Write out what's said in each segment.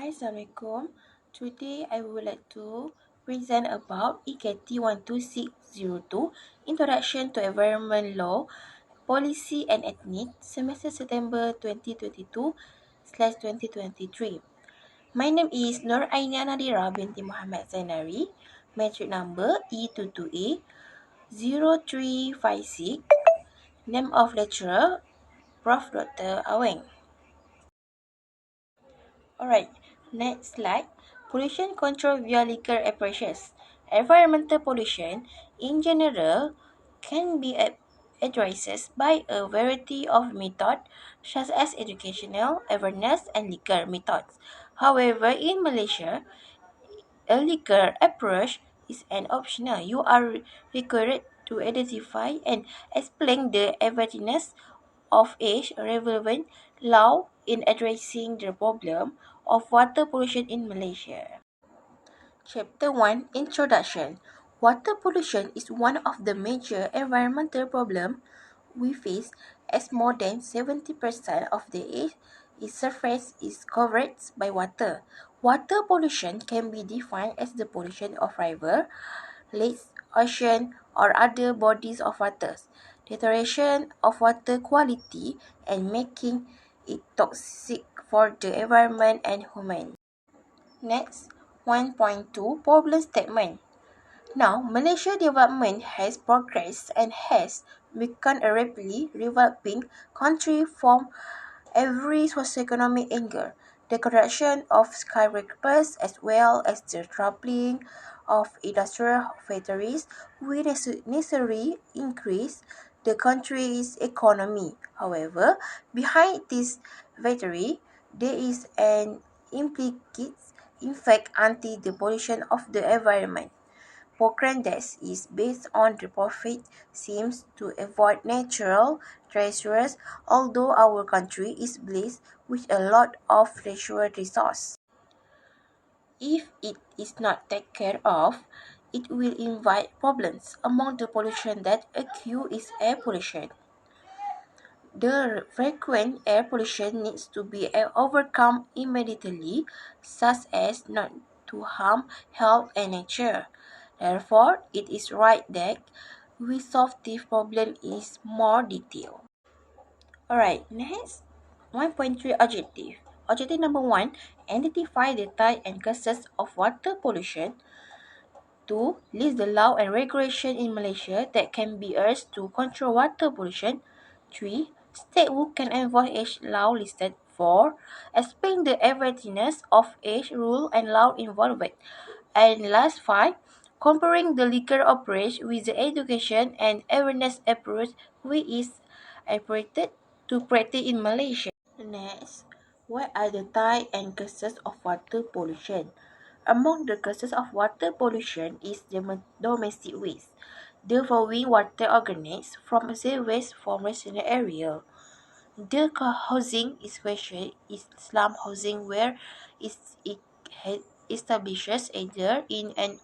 Hi, Assalamualaikum. Today I would like to present about E22A0356 Introduction to Environment Law, Policy and Ethnic, semester September 2022/2023. My name is Aina Nadira Binti Muhammad Zainari, metric number E22A0356, name of lecturer Prof. Dr. Aweng. Alright, next slide. Pollution control via legal approaches. Environmental pollution, in general, can be addressed by a variety of methods, such as educational, awareness, and legal methods. However, in Malaysia, a legal approach is an optional. You are required to identify and explain the effectiveness of each relevant law in addressing the problem of water pollution in Malaysia. Chapter 1 Introduction. Water pollution is one of the major environmental problems we face, as more than 70% of the its surface is covered by water. Water pollution can be defined as the pollution of river, lakes, ocean, or other bodies of water, deterioration of water quality, and making it toxic for the environment and human. Next, 1.2 Problem Statement. Now, Malaysia development has progressed and has become a rapidly developing country from every socioeconomic angle. The construction of skyscrapers as well as the tripling of industrial factories will necessarily increase the country's economy. However, behind this victory, there is an implicit effect anti the pollution of the environment. Program that is based on the profit seems to avoid natural treasures, although our country is blessed with a lot of natural resources. If it is not taken care of, it will invite problems. Among the pollution that occur is air pollution. The frequent air pollution needs to be overcome immediately, such as not to harm health and nature. Therefore, it is right that we solve this problem in more detail. Alright, next 1.3 objective. Objective number 1, identify the type and causes of water pollution. 2. List the law and regulation in Malaysia that can be urged to control water pollution. 3. State who can enforce each law listed. 4. Explain the effectiveness of each rule and law involved. And last 5. Comparing the legal approach with the education and awareness approach which is appropriate to practice in Malaysia. Next, what are the types and causes of water pollution? Among the causes of water pollution is the domestic waste. The following water originates from the waste from residential area. The housing, especially is slum housing, where it establishes either in an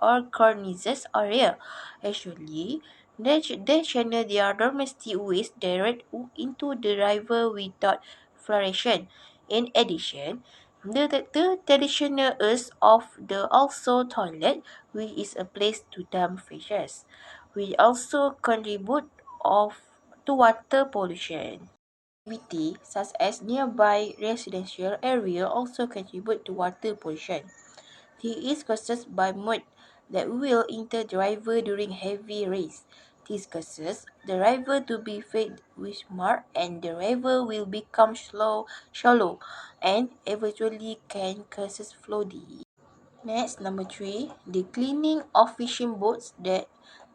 organized area. Actually, they channel their domestic waste direct into the river without fluoridation. In addition, the traditional use of the also toilet, which is a place to dump fishes, will also contribute to water pollution. Activity such as nearby residential area also contribute to water pollution. This is caused by mud that will enter the river during heavy rains. This causes the river to be filled with mud and the river will become shallow and eventually can cause flooding. Next, number 3, the cleaning of fishing boats that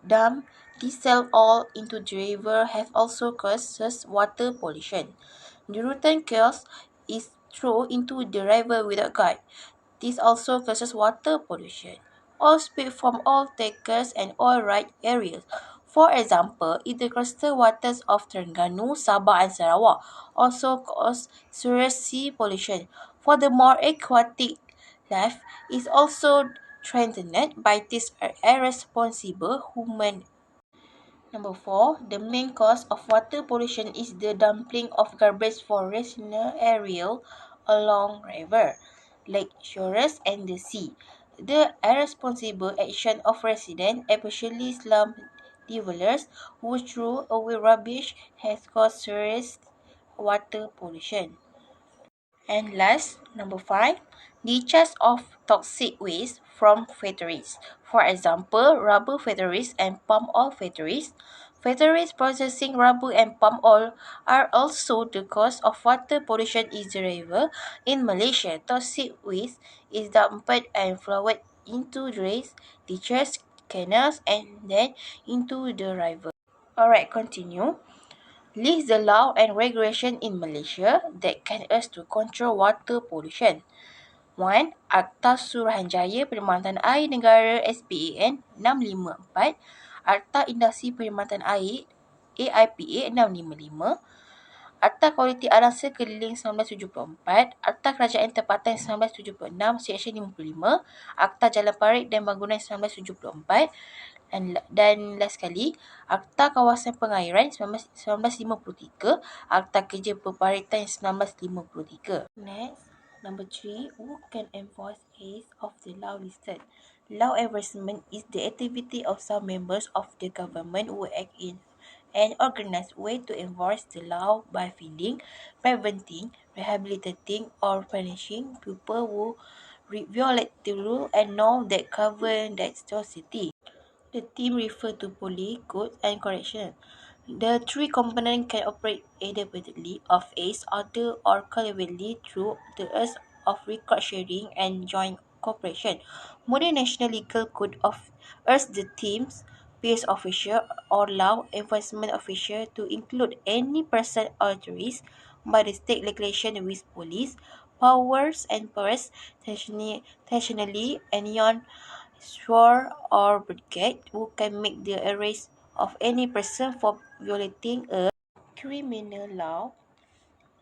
dump diesel oil into the river have also caused water pollution. The rotten chaos is thrown into the river without guide. This also causes water pollution. Oil spill from oil tankers and oil right areas. For example, in the coastal waters of Terengganu, Sabah and Sarawak also cause serious sea pollution. Furthermore, aquatic life is also threatened by this irresponsible human. Number 4, the main cause of water pollution is the dumping of garbage from residential areas along river. lake shores, and the sea. The irresponsible action of residents, especially slum dwellers who throw away rubbish, has caused serious water pollution. And last, number 5, discharge of toxic waste from factories. For example, rubber factories and palm oil factories. Factories processing rubber and palm oil are also the cause of water pollution in the river. In Malaysia, toxic waste is dumped and flowed into drains, ditches, canals, and then into the river. Alright, continue. List the law and regulation in Malaysia that can us to control water pollution. 1. Akta Suruhanjaya Perkhidmatan Air Negara SPAN 654, Akta Industri Perkhidmatan Air AIPA 655, Akta Kualiti Alam Sekeliling 1974, Akta Kerajaan Tempatan 1976 Seksyen 55, Akta Jalan Parit dan Bangunan 1974, dan last sekali, Akta Kawasan Pengairan 1953, Akta Kerja Peparitan 1953. Next, number 3, who can enforce aids of the law listed? Law enforcement is the activity of some members of the government who act in an organized way to enforce the law by finding, preventing, rehabilitating, or punishing people who violate the rule and law that govern that society. The team refer to police, court, and correction. The three components can operate independently of each other or collaboratively through the use of record sharing and joint cooperation. Modern National Legal Code of urges the team's peace officer or law enforcement officer to include any person authorized by the state legislation with police powers and powers nationally and beyond swore or brigade who can make the arrest of any person for violating a criminal law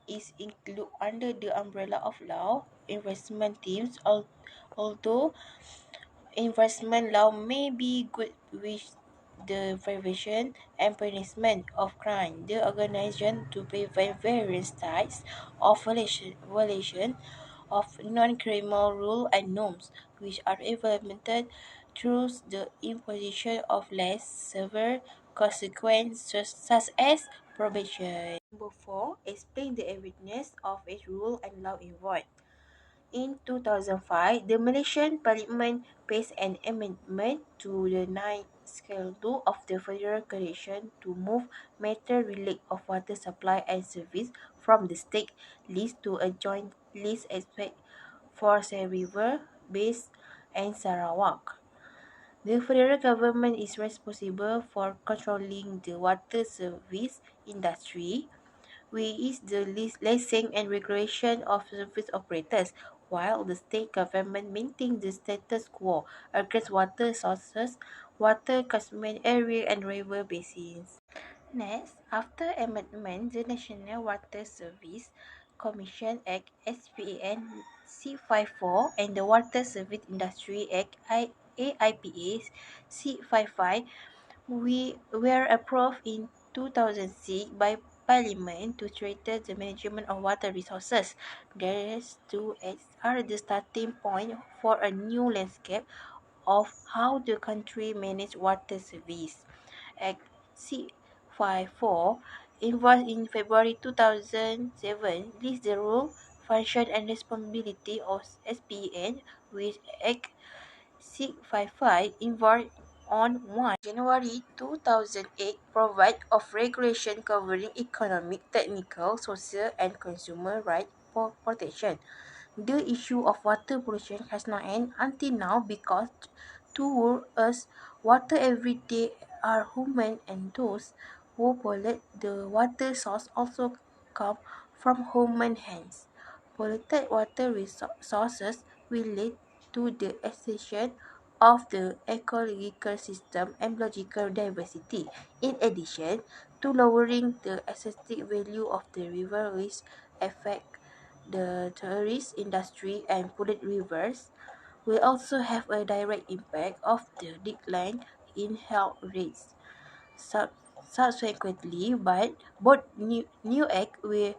is included under the umbrella of law enforcement teams, although enforcement law may be good with the prevention and punishment of crime. The organization to prevent various types of violation of non-criminal rules and norms, which are implemented through the imposition of less severe consequences such as probation. Number 4. Explain the evidence of a rule and law involved. In 2005, the Malaysian Parliament passed an amendment to the 9th Schedule of the Federal Constitution to move matter related of water supply and service from the state list to a joint list aspect for River, Base, and Sarawak. The federal government is responsible for controlling the water service industry, which is the licensing and regulation of service operators, while the state government maintains the status quo across water sources, water catchment area, and river basins. Next, after amendment, the National Water Service Commission Act (SPAN) C54 and the Water Service Industry Act AIPA C55 were approved in 2006 by Parliament to strengthen the management of water resources. These two acts are the starting point for a new landscape of how the country manages water service. Act C54, involved in February 2007, lists the role, function, and responsibility of SPN, with Act C55 involved on 1 January 2008 provide of regulation covering economic, technical, social, and consumer right protection. The issue of water pollution has not ended until now because to us, water every day are human, and those who pollute the water source also come from human hands. Polluted water sources will lead to the extinction of the ecological system and biological diversity. In addition to lowering the aesthetic value of the river, which affect the tourist industry and polluted rivers, will also have a direct impact of the decline in health rates. Subsequently, but both new act were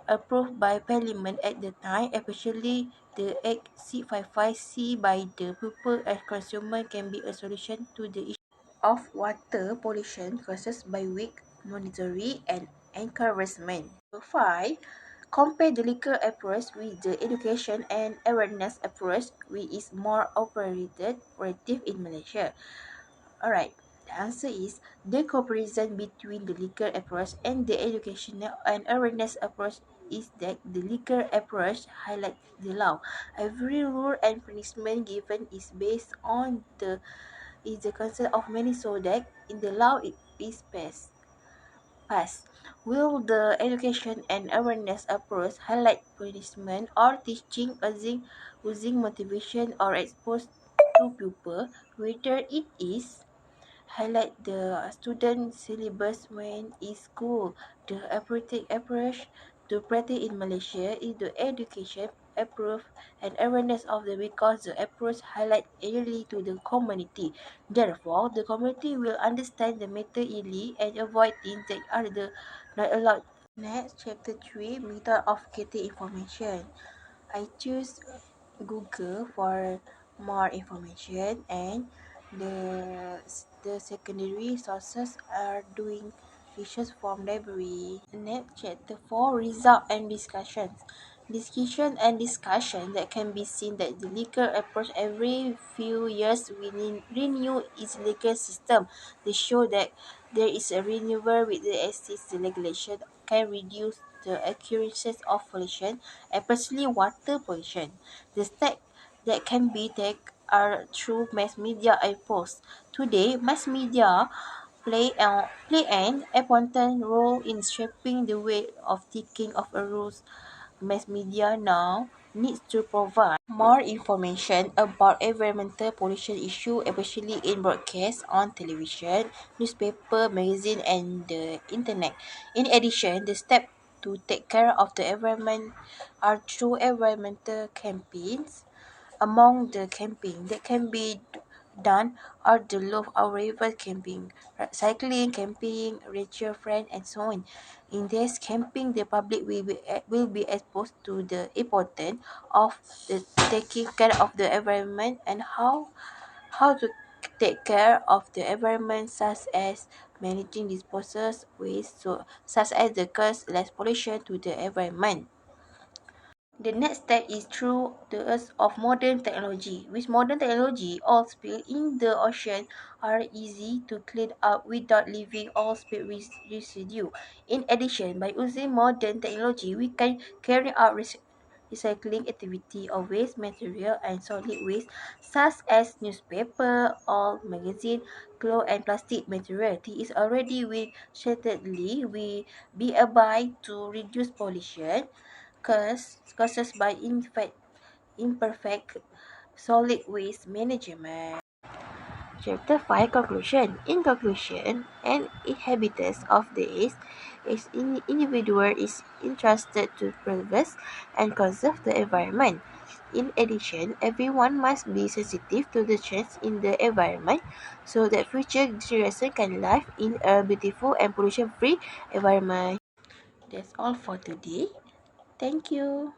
approved by Parliament at the time, especially the E22A0356 by the pupil and consumer can be a solution to the issue of water pollution caused by weak monitoring and encouragement. 5. Compare the liquor approach with the education and awareness approach, which is more operative in Malaysia. Alright, the answer is the comparison between the liquor approach and the educational and awareness approach is that the liquor approach highlights the law. Every rule and punishment given is based on the concept of many so that in the law it is passed. Will the education and awareness approach highlight punishment or teaching using motivation or expose to pupil, whether it is highlight the student syllabus when in school. The approach to practice in Malaysia is the education approach and awareness of the because the approach highlight early to the community. Therefore, the community will understand the matter early and avoid things that are not allowed. Next, chapter 3, method of getting information. I choose Google for more information, and the secondary sources are doing research from library. Next, chapter 4, result and discussions. Discussion that can be seen that the legal approach every few years renew its legal system. They show that there is a renewal with the existing regulation can reduce the occurrences of pollution, especially water pollution. The steps that can be taken are through mass media and posts. Today, mass media play an important role in shaping the way of thinking of a rules. Mass media now needs to provide more information about environmental pollution issue, especially in broadcast on television, newspaper, magazine, and the internet. In addition, the steps to take care of the environment are through environmental campaigns. Among the campaign that can be done are the Love Our River campaign, cycling campaign, nature friend, and so on. In this campaign, the public will be exposed to the importance of the taking care of the environment and how to take care of the environment, such as managing disposals waste, such as the cause less pollution to the environment. The next step is through the use of modern technology. With modern technology, all spill in the ocean are easy to clean up without leaving all spill residue. In addition, by using modern technology, we can carry out recycling activity of waste material and solid waste such as newspaper, old magazine, cloth and plastic material. It is already with certainly we be able to reduce pollution caused by imperfect solid waste management. Chapter 5 Conclusion. In conclusion, an inhabitant of the individual is entrusted to preserve and conserve the environment. In addition, everyone must be sensitive to the change in the environment so that future generations can live in a beautiful and pollution-free environment. That's all for today. Thank you.